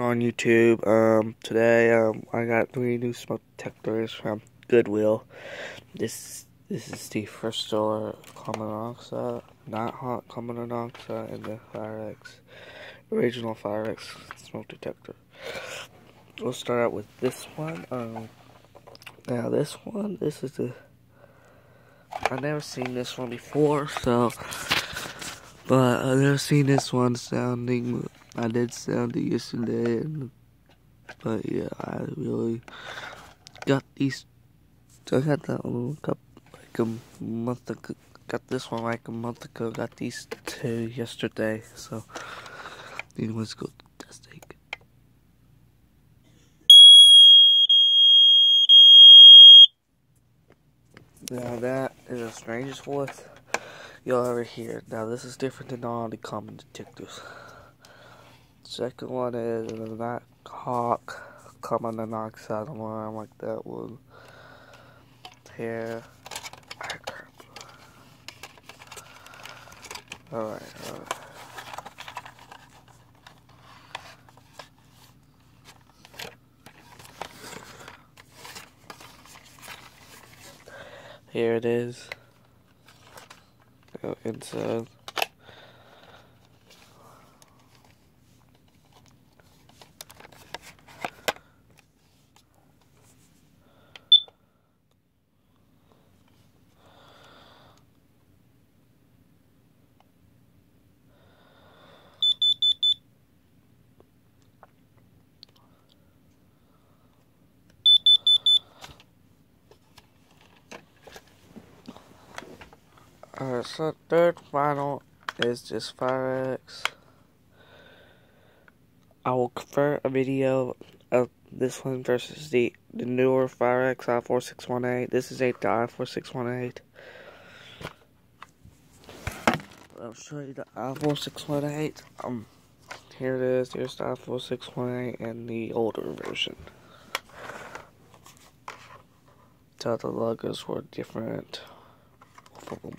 On YouTube, today, I got 3 new smoke detectors from Goodwill. This is the first store carbon monoxide, not hot carbon monoxide, and the Firex, original Firex smoke detector. We'll start out with this one. Now this is I've never seen this one before, but I've never seen this one sounding. I did sound it yesterday, but yeah, I really got these. I got that one like a month ago. Got this one like a month ago. Got these 2 yesterday. So, let's go testing. Now that is the strangest voice you'll ever hear. Now this is different than all the common detectors. Second one is not hawk, carbon monoxide alarm like that one. Here. Alright. Here it is. Go inside. Alright, so third final is just Firex. I will convert a video of this one versus the newer Firex I4618. This is the I4618. I'll show you the I4618. Here it is. Here's the I4618 and the older version. So the logos were different. Both of them.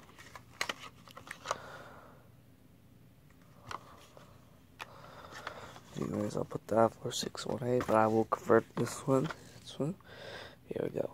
Anyways, I'll put the I4618, but I will convert this one. Here we go.